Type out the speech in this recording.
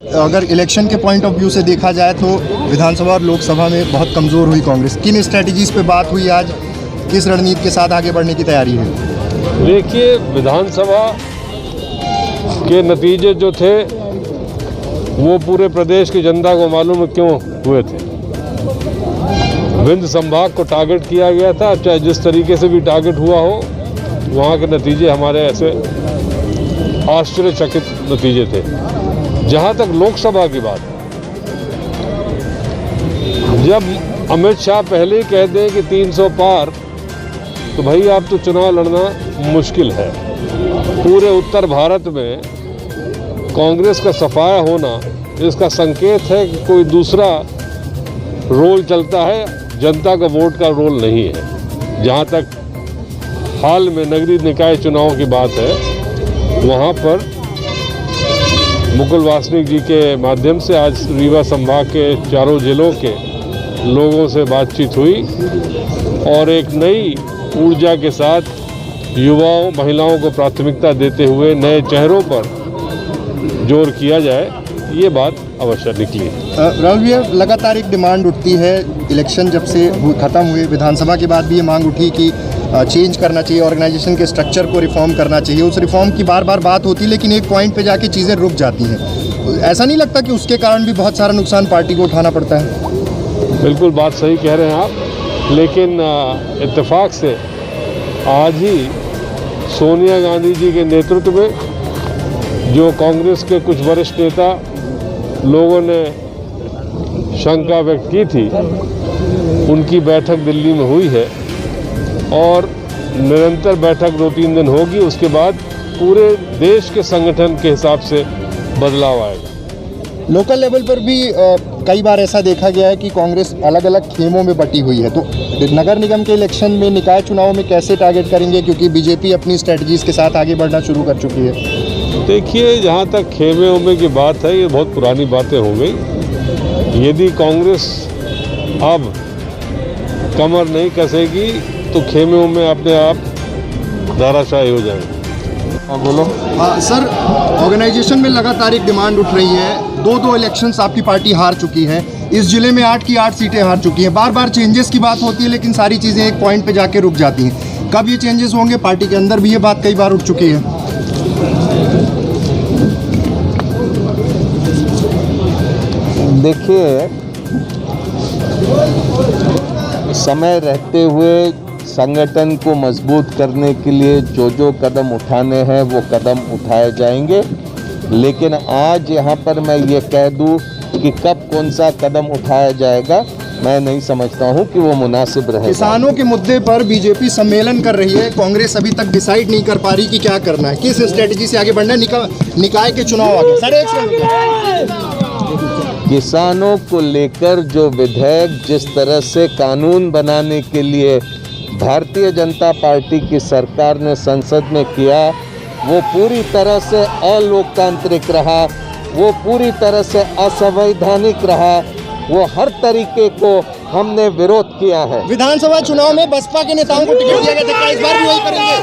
अगर इलेक्शन के point of view से देखा जाए तो विधानसभा और लोकसभा में बहुत कमज़ोर हुई कांग्रेस। किन स्ट्रैटेजीज पे बात हुई आज, किस रणनीति के साथ आगे बढ़ने की तैयारी है? देखिए, विधानसभा के नतीजे जो थे वो पूरे प्रदेश की जनता को मालूम है क्यों हुए थे। विंध्य संभाग को टारगेट किया गया था, चाहे जिस तरीके से भी टारगेट हुआ हो, वहाँ के नतीजे हमारे ऐसे आश्चर्यचकित नतीजे थे। जहाँ तक लोकसभा की बात, जब अमित शाह पहले ही कह दें कि 300 पार, तो भाई आप तो चुनाव लड़ना मुश्किल है। पूरे उत्तर भारत में कांग्रेस का सफाया होना इसका संकेत है कि कोई दूसरा रोल चलता है, जनता का वोट का रोल नहीं है। जहाँ तक हाल में नगरीय निकाय चुनाव की बात है, वहाँ पर मुकुल वासनिक जी के माध्यम से आज रीवा संभाग के चारों जिलों के लोगों से बातचीत हुई और एक नई ऊर्जा के साथ युवाओं महिलाओं को प्राथमिकता देते हुए नए चेहरों पर जोर किया जाए, ये बात अवश्य निकली। राहुल भैया, लगातार एक डिमांड उठती है, इलेक्शन जब से ख़त्म हुए विधानसभा के बाद भी ये मांग उठी कि चेंज करना चाहिए, ऑर्गेनाइजेशन के स्ट्रक्चर को रिफॉर्म करना चाहिए। उस रिफॉर्म की बार बार बात होती है, लेकिन एक पॉइंट पे जाके चीज़ें रुक जाती हैं। ऐसा नहीं लगता कि उसके कारण भी बहुत सारा नुकसान पार्टी को उठाना पड़ता है? बिल्कुल बात सही कह रहे हैं आप, लेकिन इत्तेफाक से आज ही सोनिया गांधी जी के नेतृत्व में जो कांग्रेस के कुछ वरिष्ठ नेता लोगों ने शंका व्यक्त की थी, उनकी बैठक दिल्ली में हुई है और निरंतर बैठक 2-3 दिन होगी। उसके बाद पूरे देश के संगठन के हिसाब से बदलाव आएगा। लोकल लेवल पर भी कई बार ऐसा देखा गया है कि कांग्रेस अलग अलग खेमों में बटी हुई है, तो नगर निगम के इलेक्शन में, निकाय चुनाव में कैसे टारगेट करेंगे, क्योंकि बीजेपी अपनी स्ट्रेटजीज के साथ आगे बढ़ना शुरू कर चुकी है? देखिए, जहाँ तक खेमे उमे की बात है, ये बहुत पुरानी बातें हो गई। यदि कांग्रेस अब कमर नहीं कसेगी तो खेमे उमे अपने आप धाराशायी हो जाएंगे। हाँ बोलो। सर, ऑर्गेनाइजेशन में लगातार एक डिमांड उठ रही है। दो इलेक्शंस आपकी पार्टी हार चुकी है, इस जिले में 8 की 8 सीटें हार चुकी हैं। बार बार चेंजेस की बात होती है, लेकिन सारी चीज़ें एक पॉइंट पे जाके रुक जाती हैं। कब ये चेंजेस होंगे? पार्टी के अंदर भी ये बात कई बार उठ चुकी है। देखिए, समय रहते हुए संगठन को मजबूत करने के लिए जो कदम उठाने हैं वो कदम उठाए जाएंगे, लेकिन आज यहाँ पर मैं ये कह दूँ कि कब कौन सा कदम उठाया जाएगा, मैं नहीं समझता हूँ कि वो मुनासिब रहेगा। किसानों के मुद्दे पर बीजेपी सम्मेलन कर रही है, कांग्रेस अभी तक डिसाइड नहीं कर पा रही कि क्या करना है, किस स्ट्रेटजी से आगे बढ़ना है। निकाय के चुनाव आ गए। किसानों को लेकर जो विधेयक जिस तरह से कानून बनाने के लिए भारतीय जनता पार्टी की सरकार ने संसद में किया, वो पूरी तरह से अलोकतांत्रिक रहा, वो पूरी तरह से असंवैधानिक रहा, वो हर तरीके को हमने विरोध किया है। विधानसभा चुनाव में बसपा के नेताओं को टिकट दिया गया था, क्या इस बार भी वही करेंगे?